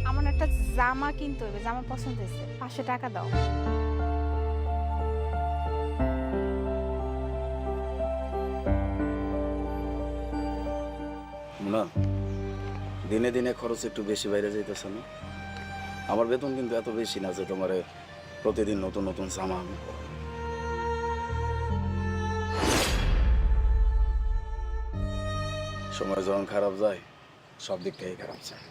আমার একটা জামা কিনতে হবে, জামা পছন্দ হয়েছে, 500 টাকা দাও। না, দিনে দিনে খরচ একটু বেশি বাইরে যাইতেছে না? আমার বেতন কিন্তু এত বেশি না যে তোমার প্রতিদিন নতুন নতুন জামা আমি পরবো। সময় যখন খারাপ যায় সব দিক থেকেই খারাপ যায়।